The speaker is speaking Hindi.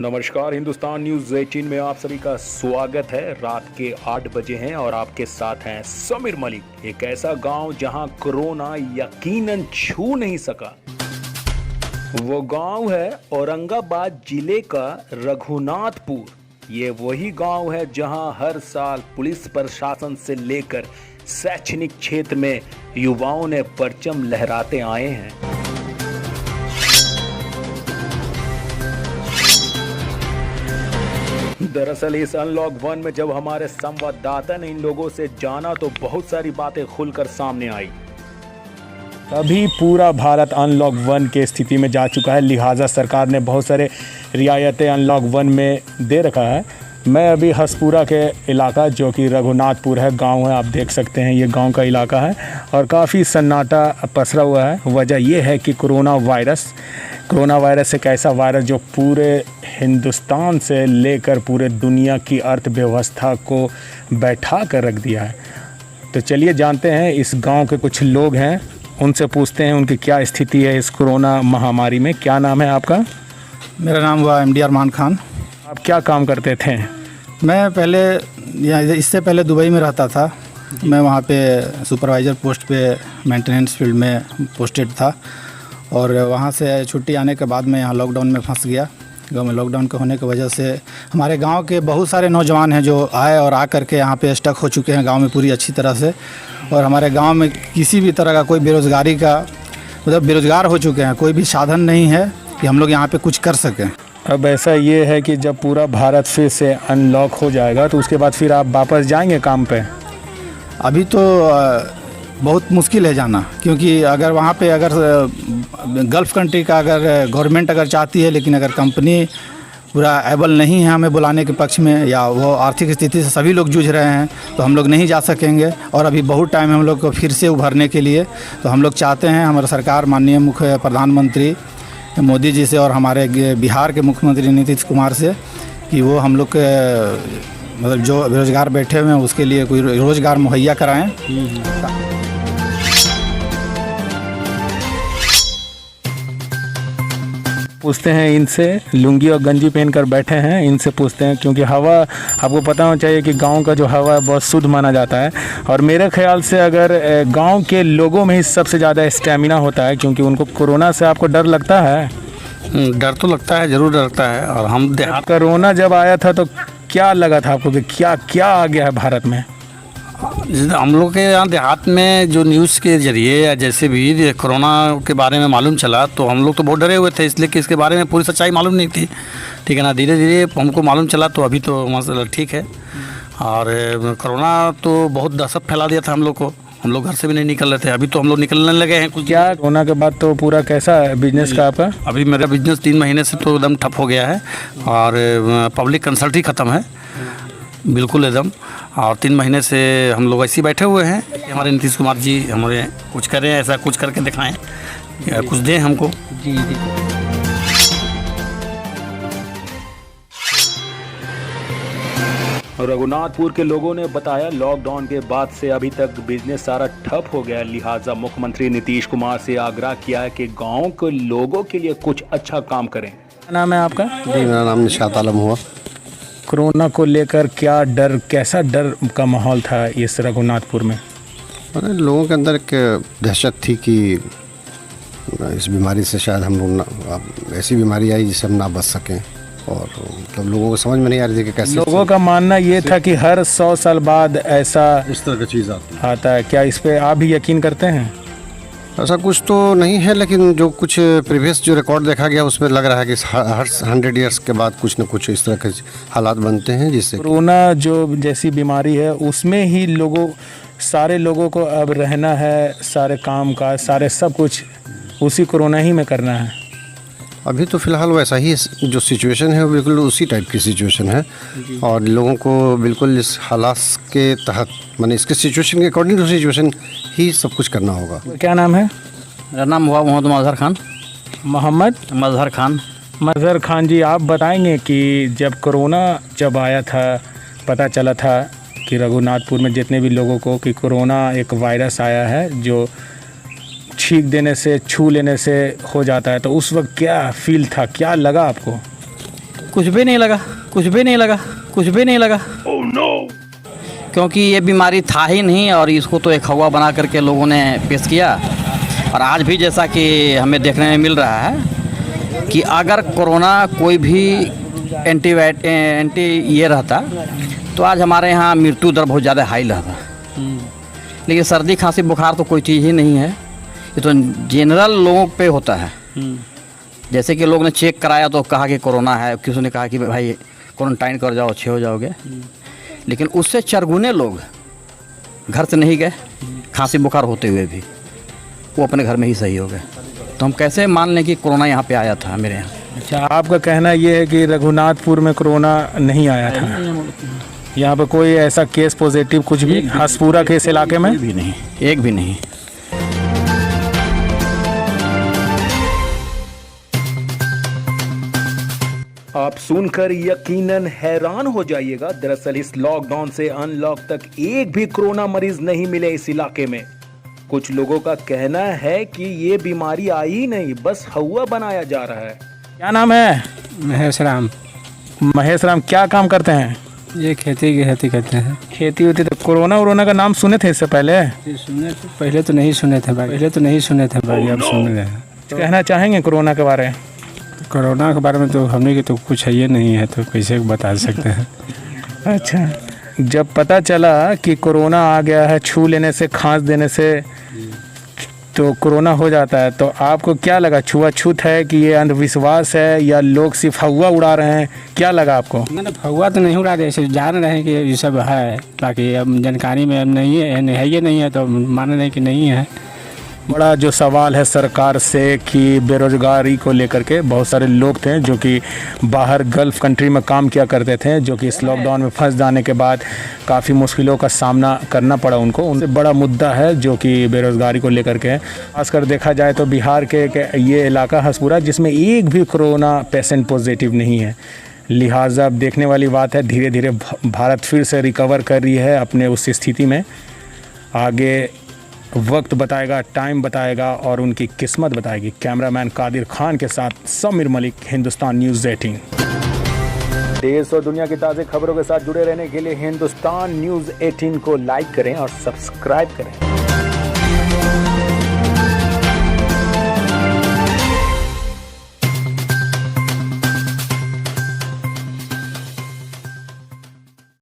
नमस्कार, हिंदुस्तान न्यूज 18 में आप सभी का स्वागत है। रात के 8 बजे हैं और आपके साथ हैं समीर मलिक। एक ऐसा गांव जहां कोरोना यकीनन छू नहीं सका, वो गांव है औरंगाबाद जिले का रघुनाथपुर। ये वही गांव है जहां हर साल पुलिस प्रशासन से लेकर शैक्षणिक क्षेत्र में युवाओं ने परचम लहराते आए हैं। दरअसल इस अनलॉक 1 में जब हमारे संवाददाता ने इन लोगों से जाना तो बहुत सारी बातें खुलकर सामने आई। अभी पूरा भारत अनलॉक 1 के स्थिति में जा चुका है, लिहाजा सरकार ने बहुत सारे रियायतें अनलॉक 1 में दे रखा है। मैं अभी हसपुरा के इलाका जो कि रघुनाथपुर है गांव है, आप देख सकते हैं ये गांव का इलाका है और काफ़ी सन्नाटा पसरा हुआ है। वजह यह है कि कोरोना वायरस एक ऐसा वायरस जो पूरे हिंदुस्तान से लेकर पूरे दुनिया की अर्थव्यवस्था को बैठा कर रख दिया है। तो चलिए जानते हैं, इस गांव के कुछ लोग हैं, उनसे पूछते हैं उनकी क्या स्थिति है इस कोरोना महामारी में। क्या नाम है आपका? मेरा नाम हुआ MD अरमान खान। आप क्या काम करते थे? मैं पहले इससे पहले दुबई में रहता था। मैं वहाँ पे सुपरवाइज़र पोस्ट पे मेंटेनेंस फील्ड में पोस्टेड था और वहाँ से छुट्टी आने के बाद मैं यहाँ लॉकडाउन में फंस गया। गाँव में लॉकडाउन के होने की वजह से हमारे गांव के बहुत सारे नौजवान हैं जो आए और आ करके यहाँ पे स्टक हो चुके हैं गांव में पूरी अच्छी तरह से। और हमारे गांव में किसी भी तरह का कोई बेरोज़गारी का बेरोज़गार हो चुके हैं, कोई भी साधन नहीं है कि हम लोग यहाँ पे कुछ कर सकें। अब ऐसा ये है कि जब पूरा भारत फिर से अनलॉक हो जाएगा तो उसके बाद फिर आप वापस जाएंगे काम पे? अभी तो बहुत मुश्किल है जाना, क्योंकि अगर वहाँ पे अगर गल्फ़ कंट्री का अगर गवर्नमेंट अगर चाहती है, लेकिन अगर कंपनी पूरा एबल नहीं है हमें बुलाने के पक्ष में, या वो आर्थिक स्थिति से सभी लोग जूझ रहे हैं, तो हम लोग नहीं जा सकेंगे। और अभी बहुत टाइम है हम लोग को फिर से उभरने के लिए। तो हम लोग चाहते हैं हमारा सरकार, माननीय मुख्य प्रधानमंत्री मोदी जी से और हमारे बिहार के मुख्यमंत्री नीतीश कुमार से, कि वो हम लोग के मतलब जो बेरोज़गार बैठे हुए हैं उसके लिए कोई रोज़गार मुहैया कराएं। पूछते हैं इनसे, लुंगी और गंजी पहनकर बैठे हैं, इनसे पूछते हैं, क्योंकि हवा आपको पता होना चाहिए कि गांव का जो हवा है बहुत शुद्ध माना जाता है। और मेरे ख्याल से अगर गांव के लोगों में ही सबसे ज़्यादा स्टेमिना होता है, क्योंकि उनको कोरोना से आपको डर लगता है? डर तो लगता है, ज़रूर लगता है। और हम कोरोना जब आया था तो क्या लगा था आपको कि क्या क्या आ गया है भारत में? हम लोग के यहाँ देहात में जो न्यूज़ के ज़रिए या जैसे भी कोरोना के बारे में मालूम चला तो हम लोग तो बहुत डरे हुए थे, इसलिए कि इसके बारे में पूरी सच्चाई मालूम नहीं थी। ठीक है ना, धीरे धीरे हमको मालूम चला तो अभी तो मसला ठीक है। और कोरोना तो बहुत दहशत फैला दिया था हम लोग को, हम लोग घर से भी नहीं निकल रहे थे। अभी तो हम लोग निकलने लगे हैं कुछ। क्या कोरोना के बाद तो पूरा कैसा बिजनेस का आपका? अभी मेरा बिजनेस 3 महीने से तो एकदम ठप हो गया है और पब्लिक कंसल्ट ही ख़त्म है बिल्कुल एकदम। और 3 महीने से हम लोग ऐसे ही बैठे हुए हैं कि हमारे नीतीश कुमार जी हमारे कुछ करें, ऐसा कुछ करके दिखाएं या कुछ दें हमको। जी। रघुनाथपुर के लोगों ने बताया, लॉकडाउन के बाद से अभी तक बिजनेस सारा ठप हो गया, लिहाजा मुख्यमंत्री नीतीश कुमार से आग्रह किया है कि गांव के लोगों के लिए कुछ अच्छा काम करें। क्या नाम है आपका? जी, मेरा नाम निशात आलम हुआ। कोरोना को लेकर क्या डर, कैसा डर का माहौल था इस रघुनाथपुर में? लोगों के अंदर एक दहशत थी कि इस बीमारी से शायद हम लोग ऐसी बीमारी आई जिससे हम ना बच सकें, और मतलब लोगों को समझ में नहीं आ रही थी कि कैसे। लोगों का मानना ये था कि हर 100 साल बाद ऐसा इस तरह की चीज़ आता है। क्या इस पे आप भी यकीन करते हैं? ऐसा कुछ तो नहीं है, लेकिन जो कुछ प्रीवियस जो रिकॉर्ड देखा गया उसमें लग रहा है कि हर 100 ईयर्स के बाद कुछ न कुछ इस तरह के हालात बनते हैं, जिससे कोरोना जो जैसी बीमारी है उसमें ही सारे लोगों को अब रहना है, सारे काम का सारे सब कुछ उसी कोरोना ही में करना है। अभी तो फ़िलहाल वैसा ही जो सिचुएशन है वो बिल्कुल उसी टाइप की सिचुएशन है और लोगों को बिल्कुल इस हालात के तहत, माने इसके सिचुएशन के अकॉर्डिंग टू सिचुएशन ही सब कुछ करना होगा। क्या नाम है? मेरा नाम हुआ मोहम्मद मजहर खान। मोहम्मद मजहर खान। मजहर खान जी, आप बताएंगे कि जब कोरोना आया था, पता चला था कि रघुनाथपुर में जितने भी लोगों को कि कोरोना एक वायरस आया है जो छींक देने से, छू लेने से हो जाता है, तो उस वक्त क्या फील था, क्या लगा आपको? कुछ भी नहीं लगा, कुछ भी नहीं लगा, कुछ भी नहीं लगा। oh, no! क्योंकि ये बीमारी था ही नहीं और इसको तो एक हवा बना करके लोगों ने पेश किया। और आज भी जैसा कि हमें देखने में मिल रहा है कि अगर कोरोना कोई भी एंटी ये रहता तो आज हमारे यहाँ मृत्यु दर बहुत ज़्यादा हाई रहता। लेकिन सर्दी खांसी बुखार तो कोई चीज़ ही नहीं है, ये तो जनरल लोगों पे होता है। जैसे कि लोग ने चेक कराया तो कहा कि कोरोना है, किसी ने कहा कि भाई क्वारंटाइन कर जाओ, अच्छे हो जाओगे। लेकिन उससे चरगुने लोग घर से नहीं गए, खांसी बुखार होते हुए भी वो अपने घर में ही सही हो गए। तो हम कैसे मान लें कि कोरोना यहाँ पे आया था मेरे यहाँ। अच्छा, आपका कहना ये है कि रघुनाथपुर में कोरोना नहीं आया था, यहाँ पे कोई ऐसा केस पॉजिटिव कुछ भी हसपुरा के इस इलाके में भी नहीं, एक भी नहीं। आप सुनकर यकीनन हैरान हो जाइएगा। दरअसल इस लॉकडाउन से अनलॉक तक एक भी कोरोना मरीज नहीं मिले इस इलाके में। कुछ लोगों का कहना है कि ये बीमारी आई ही नहीं, बस हवा बनाया जा रहा है। क्या नाम है? महेश राम। महेश राम, क्या काम करते हैं? ये खेती करते हैं। खेती होती तो कोरोना का नाम सुने थे इससे पहले? सुने थे, पहले तो नहीं सुने थे भाई, अब सुन रहे हैं। कहना चाहेंगे कोरोना के बारे में? कोरोना के बारे में तो हमने की तो कुछ है ये नहीं है, तो कैसे बता सकते हैं। अच्छा, जब पता चला कि कोरोना आ गया है, छू लेने से, खांस देने से तो कोरोना हो जाता है, तो आपको क्या लगा? छुआछूत है कि ये अंधविश्वास है या लोग सिर्फ हवा उड़ा रहे हैं? क्या लगा आपको? मतलब हवा तो नहीं उड़ा रहे, सिर्फ जान रहे हैं कि ये सब है, बाकी अब जानकारी में अब नहीं है ये नहीं है तो मान रहे हैं कि नहीं है। बड़ा जो सवाल है सरकार से कि बेरोजगारी को लेकर के, बहुत सारे लोग थे जो कि बाहर गल्फ़ कंट्री में काम किया करते थे, जो कि इस लॉकडाउन में फंस जाने के बाद काफ़ी मुश्किलों का सामना करना पड़ा उनको। उनसे बड़ा मुद्दा है जो कि बेरोजगारी को लेकर के। खासकर देखा जाए तो बिहार के ये इलाका हसपुरा, जिसमें एक भी कोरोना पेशेंट पॉजिटिव नहीं है। लिहाजा अब देखने वाली बात है, धीरे धीरे भारत फिर से रिकवर कर रही है अपने उस स्थिति में। आगे वक्त बताएगा, टाइम बताएगा और उनकी किस्मत बताएगी। कैमरामैन कादिर खान के साथ समीर मलिक, हिंदुस्तान न्यूज़ 18। देश और दुनिया की ताज़ा खबरों के साथ जुड़े रहने के लिए हिंदुस्तान न्यूज़ 18 को लाइक करें और सब्सक्राइब करें।